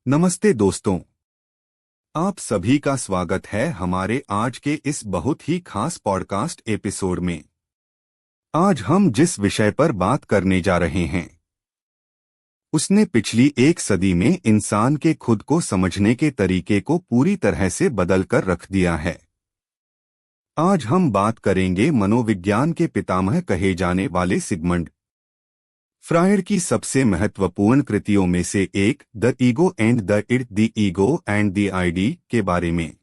नमस्ते दोस्तों, आप सभी का स्वागत है हमारे आज के इस बहुत ही खास पॉडकास्ट एपिसोड में। आज हम जिस विषय पर बात करने जा रहे हैं उसने पिछली एक सदी में इंसान के खुद को समझने के तरीके को पूरी तरह से बदल कर रख दिया है। आज हम बात करेंगे मनोविज्ञान के पितामह कहे जाने वाले सिगमंड फ्रायड की सबसे महत्वपूर्ण कृतियों में से एक the ego and the id, the ego and the id के बारे में।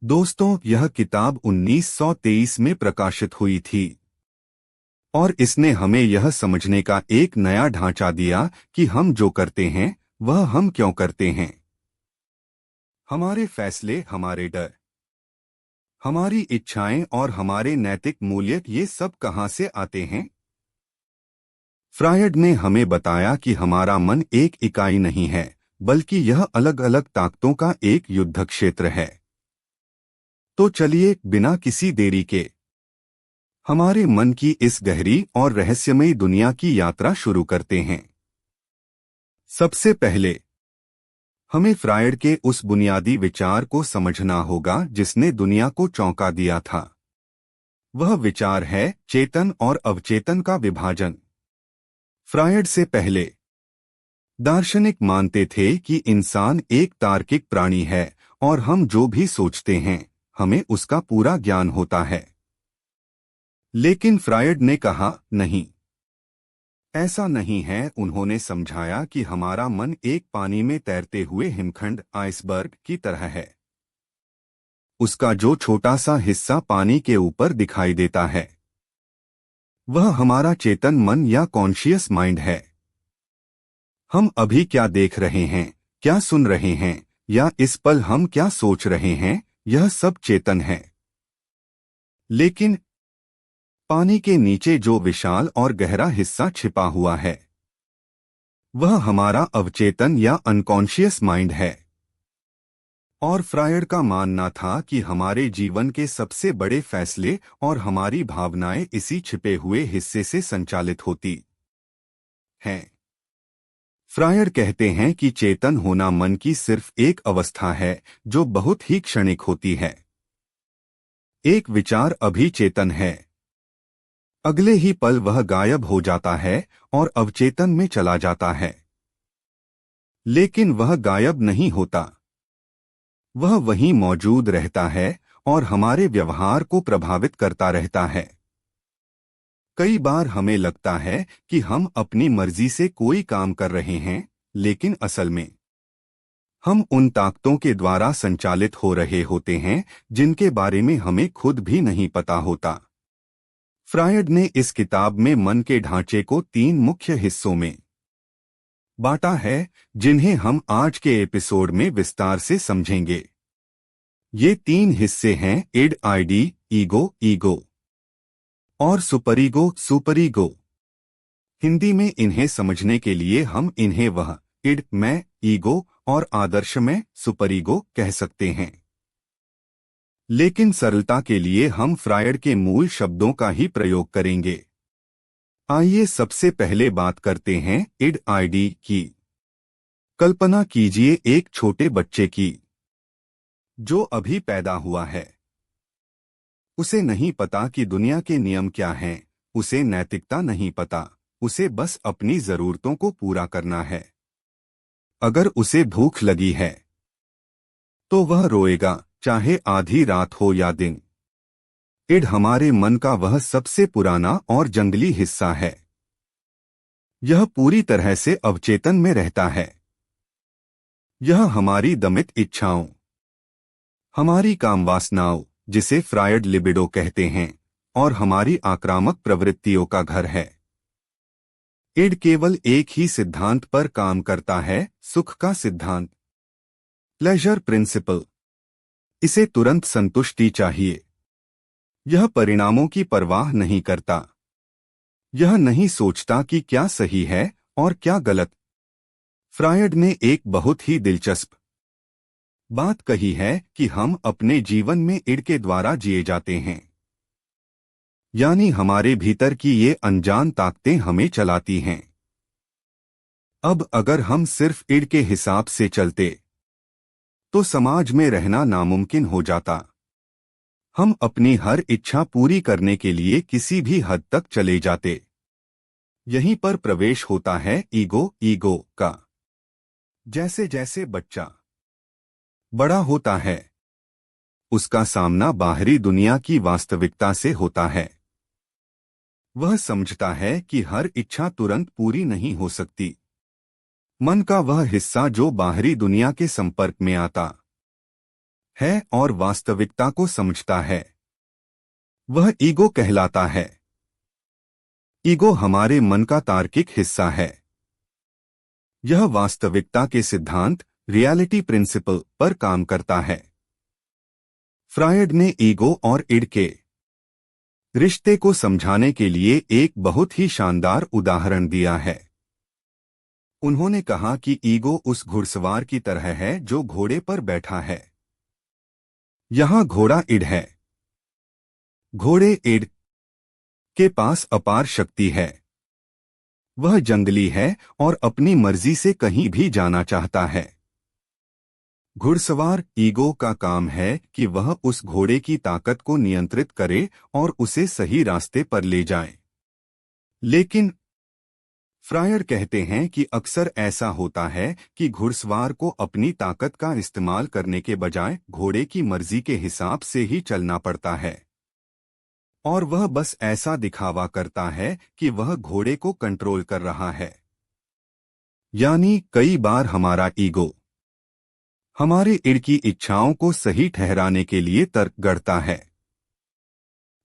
दोस्तों, यह किताब 1923 में प्रकाशित हुई थी और इसने हमें यह समझने का एक नया ढांचा दिया कि हम जो करते हैं वह हम क्यों करते हैं। हमारे फैसले, हमारे डर, हमारी इच्छाएं और हमारे नैतिक मूल्य, ये सब कहां से आते हैं। फ्रायड ने हमें बताया कि हमारा मन एक इकाई नहीं है, बल्कि यह अलग अलग ताकतों का एक युद्ध क्षेत्र है। तो चलिए बिना किसी देरी के हमारे मन की इस गहरी और रहस्यमयी दुनिया की यात्रा शुरू करते हैं। सबसे पहले हमें फ्रायड के उस बुनियादी विचार को समझना होगा जिसने दुनिया को चौंका दिया था। वह विचार है चेतन और अवचेतन का विभाजन। फ्रायड से पहले दार्शनिक मानते थे कि इंसान एक तार्किक प्राणी है और हम जो भी सोचते हैं हमें उसका पूरा ज्ञान होता है। लेकिन फ्रायड ने कहा, नहीं, ऐसा नहीं है। उन्होंने समझाया कि हमारा मन एक पानी में तैरते हुए हिमखंड, आइसबर्ग की तरह है। उसका जो छोटा सा हिस्सा पानी के ऊपर दिखाई देता है वह हमारा चेतन मन या कॉन्शियस माइंड है। हम अभी क्या देख रहे हैं, क्या सुन रहे हैं या इस पल हम क्या सोच रहे हैं, यह सब चेतन है। लेकिन पानी के नीचे जो विशाल और गहरा हिस्सा छिपा हुआ है वह हमारा अवचेतन या अनकॉन्शियस माइंड है। और फ्रायड का मानना था कि हमारे जीवन के सबसे बड़े फैसले और हमारी भावनाएं इसी छिपे हुए हिस्से से संचालित होती हैं। फ्रायड कहते हैं कि चेतन होना मन की सिर्फ एक अवस्था है जो बहुत ही क्षणिक होती है। एक विचार अभी चेतन है, अगले ही पल वह गायब हो जाता है और अवचेतन में चला जाता है। लेकिन वह गायब नहीं होता, वह वहीं मौजूद रहता है और हमारे व्यवहार को प्रभावित करता रहता है। कई बार हमें लगता है कि हम अपनी मर्जी से कोई काम कर रहे हैं, लेकिन असल में हम उन ताकतों के द्वारा संचालित हो रहे होते हैं जिनके बारे में हमें खुद भी नहीं पता होता। फ्रायड ने इस किताब में मन के ढांचे को 3 मुख्य हिस्सों में बांटा है, जिन्हें हम आज के एपिसोड में विस्तार से समझेंगे। ये 3 हिस्से हैं इड, आईडी, ईगो, ईगो और सुपरईगो, सुपरईगो। हिंदी में इन्हें समझने के लिए हम इन्हें वह इड, मैं, ईगो और आदर्श में, सुपरईगो कह सकते हैं। लेकिन सरलता के लिए हम फ्रायड के मूल शब्दों का ही प्रयोग करेंगे। आइए सबसे पहले बात करते हैं इड, आईडी की। कल्पना कीजिए एक छोटे बच्चे की जो अभी पैदा हुआ है। उसे नहीं पता कि दुनिया के नियम क्या हैं, उसे नैतिकता नहीं पता, उसे बस अपनी जरूरतों को पूरा करना है। अगर उसे भूख लगी है तो वह रोएगा, चाहे आधी रात हो या दिन। इड हमारे मन का वह सबसे पुराना और जंगली हिस्सा है। यह पूरी तरह से अवचेतन में रहता है। यह हमारी दमित इच्छाओं, हमारी कामवासनाओं, जिसे फ्रायड लिबिडो कहते हैं, और हमारी आक्रामक प्रवृत्तियों का घर है। इड केवल एक ही सिद्धांत पर काम करता है, सुख का सिद्धांत, प्लेजर प्रिंसिपल। इसे तुरंत संतुष्टि चाहिए। यह परिणामों की परवाह नहीं करता। यह नहीं सोचता कि क्या सही है और क्या गलत। फ्रायड ने एक बहुत ही दिलचस्प बात कही है कि हम अपने जीवन में इड के द्वारा जिए जाते हैं, यानी हमारे भीतर की ये अनजान ताकतें हमें चलाती हैं। अब अगर हम सिर्फ ईड के हिसाब से चलते तो समाज में रहना नामुमकिन हो जाता। हम अपनी हर इच्छा पूरी करने के लिए किसी भी हद तक चले जाते। यहीं पर प्रवेश होता है ईगो का। जैसे जैसे बच्चा बड़ा होता है उसका सामना बाहरी दुनिया की वास्तविकता से होता है। वह समझता है कि हर इच्छा तुरंत पूरी नहीं हो सकती। मन का वह हिस्सा जो बाहरी दुनिया के संपर्क में आता है और वास्तविकता को समझता है, वह ईगो कहलाता है। ईगो हमारे मन का तार्किक हिस्सा है। यह वास्तविकता के सिद्धांत रियलिटी प्रिंसिपल पर काम करता है। फ्रायड ने ईगो और इड के रिश्ते को समझाने के लिए एक बहुत ही शानदार उदाहरण दिया है। उन्होंने कहा कि ईगो उस घुड़सवार की तरह है जो घोड़े पर बैठा है। यहां घोड़ा इड है। घोड़े इड के पास अपार शक्ति है। वह जंगली है और अपनी मर्जी से कहीं भी जाना चाहता है। घुड़सवार ईगो का काम है कि वह उस घोड़े की ताकत को नियंत्रित करे और उसे सही रास्ते पर ले जाए। लेकिन फ्रायर कहते हैं कि अक्सर ऐसा होता है कि घुड़सवार को अपनी ताकत का इस्तेमाल करने के बजाय घोड़े की मर्जी के हिसाब से ही चलना पड़ता है, और वह बस ऐसा दिखावा करता है कि वह घोड़े को कंट्रोल कर रहा है। यानी कई बार हमारा ईगो हमारे इड की इच्छाओं को सही ठहराने के लिए तर्क गढ़ता है।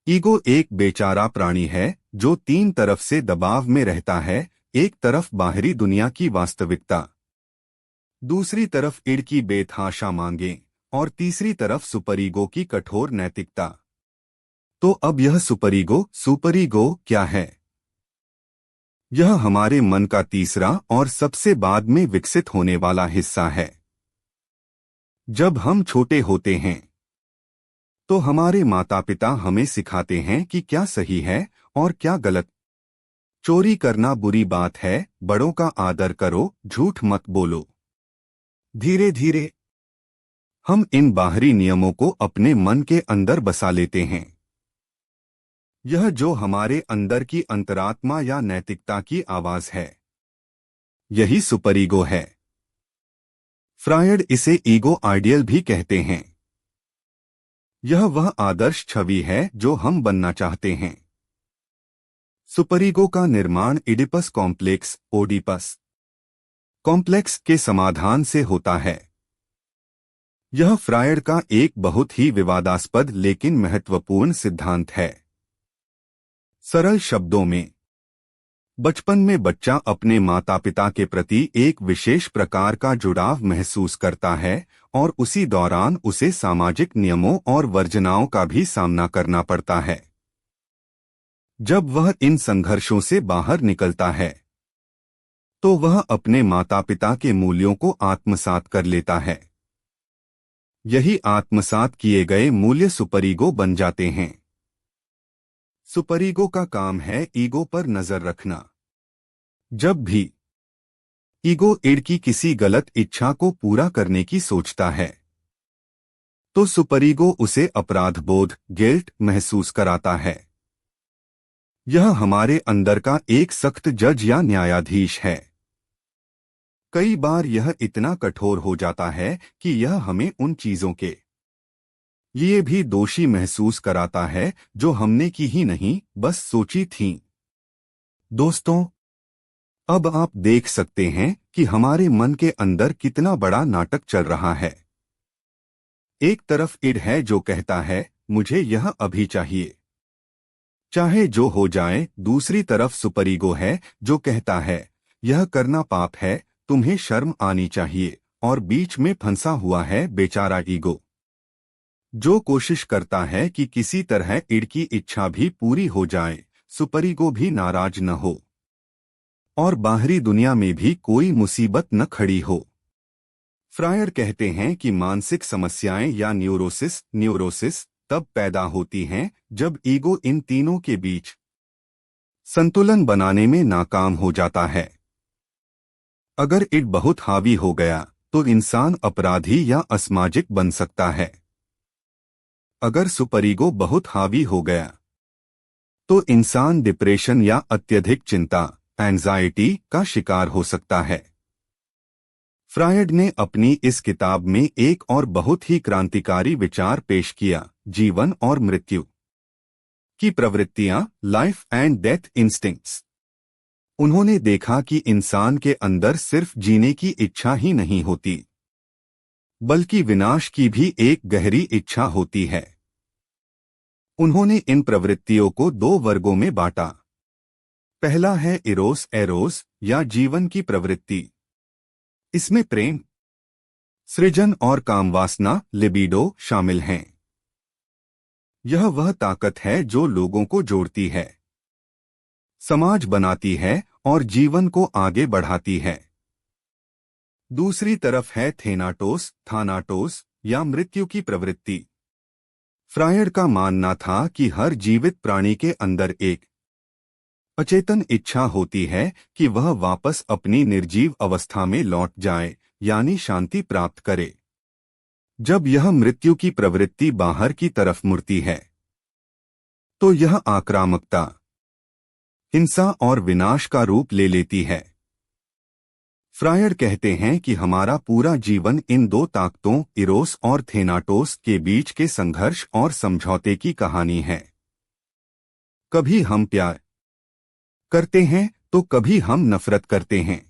ईगो एक बेचारा प्राणी है जो तीन तरफ से दबाव में रहता है। एक तरफ बाहरी दुनिया की वास्तविकता, दूसरी तरफ इड की बेतहाशा मांगें और तीसरी तरफ सुपरईगो की कठोर नैतिकता। तो अब यह सुपरईगो क्या है? यह हमारे मन का तीसरा और सबसे बाद में विकसित होने वाला हिस्सा है। जब हम छोटे होते हैं तो हमारे माता पिता हमें सिखाते हैं कि क्या सही है और क्या गलत। चोरी करना बुरी बात है, बड़ों का आदर करो, झूठ मत बोलो। धीरे धीरे हम इन बाहरी नियमों को अपने मन के अंदर बसा लेते हैं। यह जो हमारे अंदर की अंतरात्मा या नैतिकता की आवाज है, यही सुपरईगो है। फ्रायड इसे ईगो आइडियल भी कहते हैं। यह वह आदर्श छवि है जो हम बनना चाहते हैं। सुपरईगो का निर्माण इडिपस कॉम्प्लेक्स ओडिपस कॉम्प्लेक्स के समाधान से होता है। यह फ्रायड का एक बहुत ही विवादास्पद लेकिन महत्वपूर्ण सिद्धांत है। सरल शब्दों में, बचपन में बच्चा अपने माता पिता के प्रति एक विशेष प्रकार का जुड़ाव महसूस करता है और उसी दौरान उसे सामाजिक नियमों और वर्जनाओं का भी सामना करना पड़ता है। जब वह इन संघर्षों से बाहर निकलता है तो वह अपने माता पिता के मूल्यों को आत्मसात कर लेता है। यही आत्मसात किए गए मूल्य सुपरईगो बन जाते हैं। सुपरईगो का काम है ईगो पर नजर रखना। जब भी ईगो इड की किसी गलत इच्छा को पूरा करने की सोचता है तो सुपरईगो उसे अपराध बोध गिल्ट महसूस कराता है। यह हमारे अंदर का एक सख्त जज या न्यायाधीश है। कई बार यह इतना कठोर हो जाता है कि यह हमें उन चीजों के लिए भी दोषी महसूस कराता है जो हमने की ही नहीं, बस सोची थीं। दोस्तों, अब आप देख सकते हैं कि हमारे मन के अंदर कितना बड़ा नाटक चल रहा है। एक तरफ इड है जो कहता है मुझे यह अभी चाहिए, चाहे जो हो जाए। दूसरी तरफ सुपरईगो है जो कहता है यह करना पाप है, तुम्हें शर्म आनी चाहिए। और बीच में फंसा हुआ है बेचारा ईगो, जो कोशिश करता है कि किसी तरह इड की इच्छा भी पूरी हो जाए, सुपरईगो भी नाराज न हो और बाहरी दुनिया में भी कोई मुसीबत न खड़ी हो। फ्रायर कहते हैं कि मानसिक समस्याएं या न्यूरोसिस तब पैदा होती हैं जब ईगो इन तीनों के बीच संतुलन बनाने में नाकाम हो जाता है। अगर इड बहुत हावी हो गया तो इंसान अपराधी या असामाजिक बन सकता है। अगर सुपरईगो बहुत हावी हो गया तो इंसान डिप्रेशन या अत्यधिक चिंता एंजाइटी का शिकार हो सकता है। फ्रायड ने अपनी इस किताब में एक और बहुत ही क्रांतिकारी विचार पेश किया, जीवन और मृत्यु की प्रवृत्तियां, लाइफ एंड डेथ इंस्टिंक्ट्स। उन्होंने देखा कि इंसान के अंदर सिर्फ जीने की इच्छा ही नहीं होती, बल्कि विनाश की भी एक गहरी इच्छा होती है। उन्होंने इन प्रवृत्तियों को दो वर्गों में बांटा। पहला है इरोस एरोस या जीवन की प्रवृत्ति। इसमें प्रेम, सृजन और कामवासना लिबिडो शामिल हैं। यह वह ताकत है जो लोगों को जोड़ती है, समाज बनाती है और जीवन को आगे बढ़ाती है। दूसरी तरफ है थेनाटोस थानाटोस या मृत्यु की प्रवृत्ति। फ्रायड का मानना था कि हर जीवित प्राणी के अंदर एक अचेतन इच्छा होती है कि वह वापस अपनी निर्जीव अवस्था में लौट जाए, यानी शांति प्राप्त करे। जब यह मृत्यु की प्रवृत्ति बाहर की तरफ मुड़ती है तो यह आक्रामकता, हिंसा और विनाश का रूप ले लेती है। फ्रायड कहते हैं कि हमारा पूरा जीवन इन दो ताकतों इरोस और थेनाटोस के बीच के संघर्ष और समझौते की कहानी है। कभी हम प्यार करते हैं तो कभी हम नफरत करते हैं,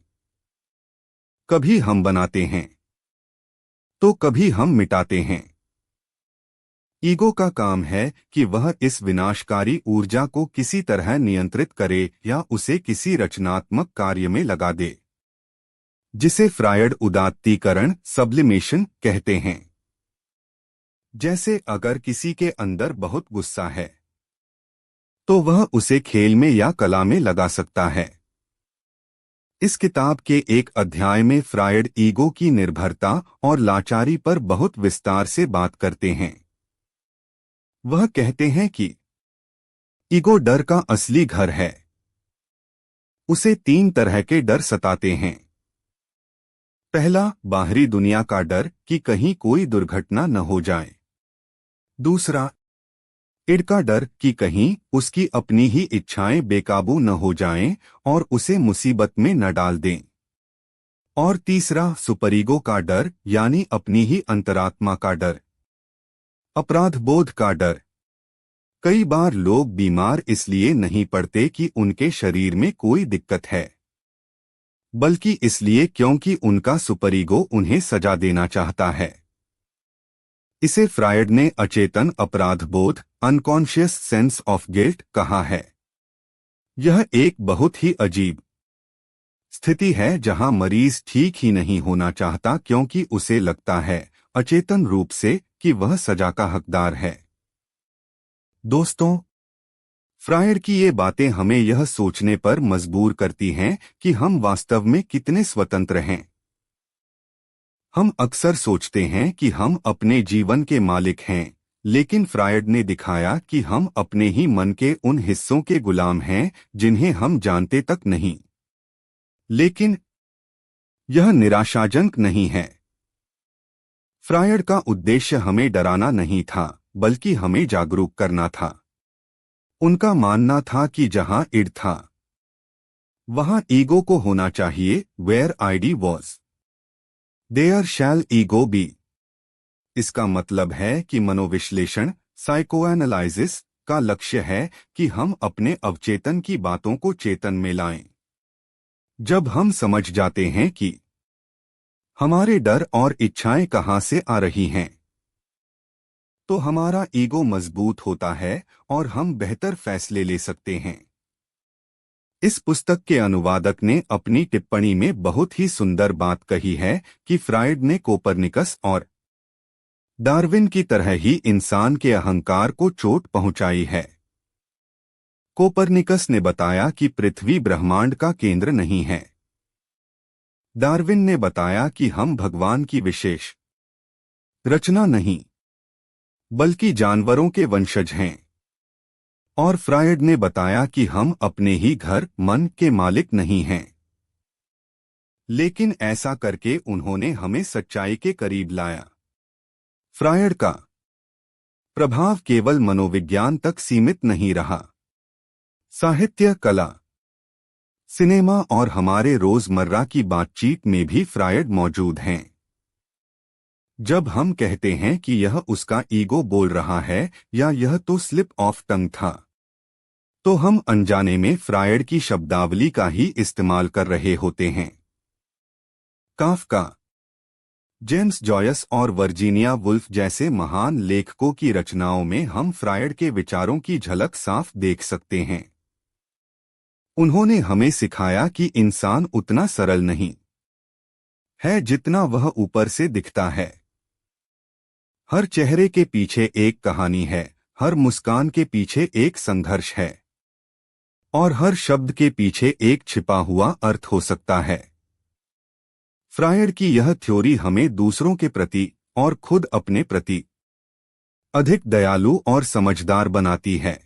कभी हम बनाते हैं तो कभी हम मिटाते हैं। ईगो का काम है कि वह इस विनाशकारी ऊर्जा को किसी तरह नियंत्रित करे या उसे किसी रचनात्मक कार्य में लगा दे, जिसे फ्रायड उदात्तीकरण सब्लिमेशन कहते हैं। जैसे अगर किसी के अंदर बहुत गुस्सा है तो वह उसे खेल में या कला में लगा सकता है। इस किताब के एक अध्याय में फ्रायड ईगो की निर्भरता और लाचारी पर बहुत विस्तार से बात करते हैं। वह कहते हैं कि ईगो डर का असली घर है। उसे तीन तरह के डर सताते हैं। पहला, बाहरी दुनिया का डर कि कहीं कोई दुर्घटना न हो जाए। दूसरा, इड का डर कि कहीं उसकी अपनी ही इच्छाएं बेकाबू न हो जाएं और उसे मुसीबत में न डाल दें। और तीसरा, सुपरईगो का डर यानी अपनी ही अंतरात्मा का डर, अपराध बोध का डर। कई बार लोग बीमार इसलिए नहीं पड़ते कि उनके शरीर में कोई दिक्कत है, बल्कि इसलिए क्योंकि उनका सुपरईगो उन्हें सजा देना चाहता है। इसे फ्रायड ने अचेतन अपराध बोध अनकॉन्शियस सेंस ऑफ गिल्ट कहा है। यह एक बहुत ही अजीब स्थिति है जहां मरीज ठीक ही नहीं होना चाहता क्योंकि उसे लगता है अचेतन रूप से कि वह सजा का हकदार है। दोस्तों, फ्रायड की ये बातें हमें यह सोचने पर मजबूर करती हैं कि हम वास्तव में कितने स्वतंत्र हैं। हम अक्सर सोचते हैं कि हम अपने जीवन के मालिक हैं, लेकिन फ्रायड ने दिखाया कि हम अपने ही मन के उन हिस्सों के गुलाम हैं जिन्हें हम जानते तक नहीं। लेकिन यह निराशाजनक नहीं है। फ्रायड का उद्देश्य हमें डराना नहीं था, बल्कि हमें जागरूक करना था। उनका मानना था कि जहां इड था वहां ईगो को होना चाहिए। Where id was there shall ego be. इसका मतलब है कि मनोविश्लेषण साइकोएनालिसिस का लक्ष्य है कि हम अपने अवचेतन की बातों को चेतन में लाएं। जब हम समझ जाते हैं कि हमारे डर और इच्छाएं कहां से आ रही हैं, तो हमारा ईगो मजबूत होता है और हम बेहतर फैसले ले सकते हैं। इस पुस्तक के अनुवादक ने अपनी टिप्पणी में बहुत ही सुंदर बात कही है कि फ्रायड ने कोपरनिकस और डार्विन की तरह ही इंसान के अहंकार को चोट पहुंचाई है। कोपरनिकस ने बताया कि पृथ्वी ब्रह्मांड का केंद्र नहीं है। डार्विन ने बताया कि हम भगवान की विशेष रचना नहीं, बल्कि जानवरों के वंशज हैं। और फ्रायड ने बताया कि हम अपने ही घर मन के मालिक नहीं हैं। लेकिन ऐसा करके उन्होंने हमें सच्चाई के करीब लाया। फ्रायड का प्रभाव केवल मनोविज्ञान तक सीमित नहीं रहा। साहित्य, कला, सिनेमा और हमारे रोजमर्रा की बातचीत में भी फ्रायड मौजूद हैं। जब हम कहते हैं कि यह उसका ईगो बोल रहा है या यह तो स्लिप ऑफ टंग था, तो हम अनजाने में फ्रायड की शब्दावली का ही इस्तेमाल कर रहे होते हैं। काफ्का, जेम्स जॉयस और वर्जीनिया वुल्फ जैसे महान लेखकों की रचनाओं में हम फ्रायड के विचारों की झलक साफ देख सकते हैं। उन्होंने हमें सिखाया कि इंसान उतना सरल नहीं है जितना वह ऊपर से दिखता है। हर चेहरे के पीछे एक कहानी है, हर मुस्कान के पीछे एक संघर्ष है, और हर शब्द के पीछे एक छिपा हुआ अर्थ हो सकता है। फ्रायड की यह थ्योरी हमें दूसरों के प्रति और खुद अपने प्रति अधिक दयालु और समझदार बनाती है।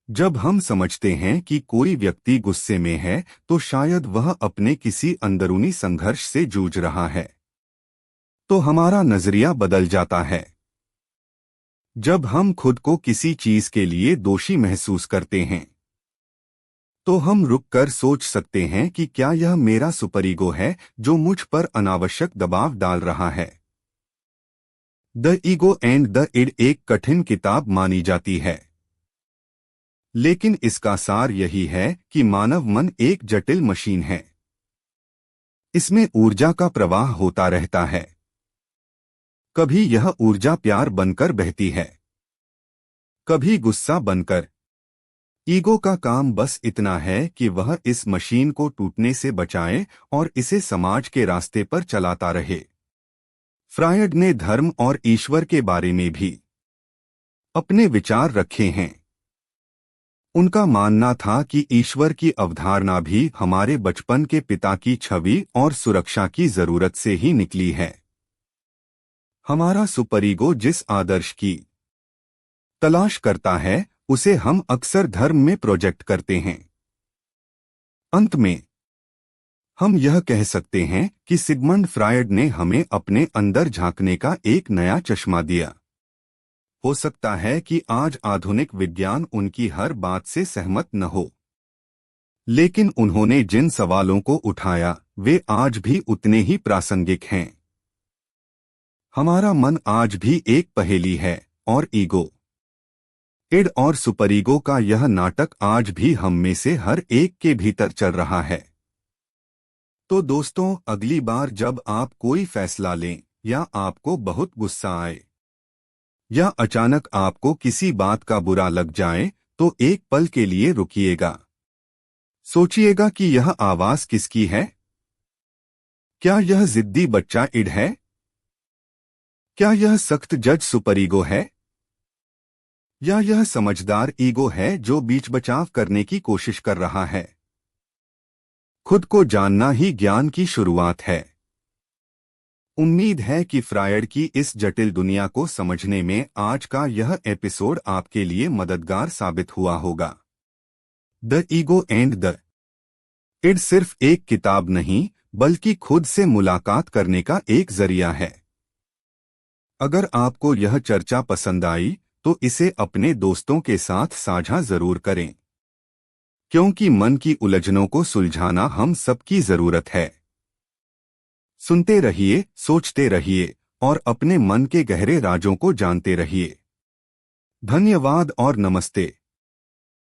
जब हम समझते हैं कि कोई व्यक्ति गुस्से में है, तो शायद वह अपने किसी अंदरूनी संघर्ष से जूझ रहा है, तो हमारा नजरिया बदल जाता है। जब हम खुद को किसी चीज के लिए दोषी महसूस करते हैं, तो हम रुककर सोच सकते हैं कि क्या यह मेरा सुपरईगो है जो मुझ पर अनावश्यक दबाव डाल रहा है। The ego and the id एक कठिन किताब मानी जाती है, लेकिन इसका सार यही है कि मानव मन एक जटिल मशीन है। इसमें ऊर्जा का प्रवाह होता रहता है। कभी यह ऊर्जा प्यार बनकर बहती है, कभी गुस्सा बनकर। ईगो का काम बस इतना है कि वह इस मशीन को टूटने से बचाए और इसे समाज के रास्ते पर चलाता रहे। फ्रायड ने धर्म और ईश्वर के बारे में भी अपने विचार रखे हैं। उनका मानना था कि ईश्वर की अवधारणा भी हमारे बचपन के पिता की छवि और सुरक्षा की जरूरत से ही निकली है। हमारा सुपरईगो जिस आदर्श की तलाश करता है, उसे हम अक्सर धर्म में प्रोजेक्ट करते हैं। अंत में हम यह कह सकते हैं कि सिगमंड फ्रायड ने हमें अपने अंदर झांकने का एक नया चश्मा दिया। हो सकता है कि आज आधुनिक विज्ञान उनकी हर बात से सहमत न हो, लेकिन उन्होंने जिन सवालों को उठाया वे आज भी उतने ही प्रासंगिक हैं। हमारा मन आज भी एक पहेली है, और ईगो, इड और सुपरईगो का यह नाटक आज भी हम में से हर एक के भीतर चल रहा है। तो दोस्तों, अगली बार जब आप कोई फैसला लें, या आपको बहुत गुस्सा आए, या अचानक आपको किसी बात का बुरा लग जाए, तो एक पल के लिए रुकिएगा। सोचिएगा कि यह आवाज किसकी है। क्या यह जिद्दी बच्चा इड है? क्या यह सख्त जज सुपरईगो है? या यह समझदार ईगो है जो बीच बचाव करने की कोशिश कर रहा है? खुद को जानना ही ज्ञान की शुरुआत है। उम्मीद है कि फ्रायड की इस जटिल दुनिया को समझने में आज का यह एपिसोड आपके लिए मददगार साबित हुआ होगा। The ego and the id सिर्फ एक किताब नहीं, बल्कि खुद से मुलाकात करने का एक जरिया है। अगर आपको यह चर्चा पसंद आई, तो इसे अपने दोस्तों के साथ साझा जरूर करें, क्योंकि मन की उलझनों को सुलझाना हम सबकी जरूरत है। सुनते रहिए, सोचते रहिए, और अपने मन के गहरे राजों को जानते रहिए। धन्यवाद और नमस्ते।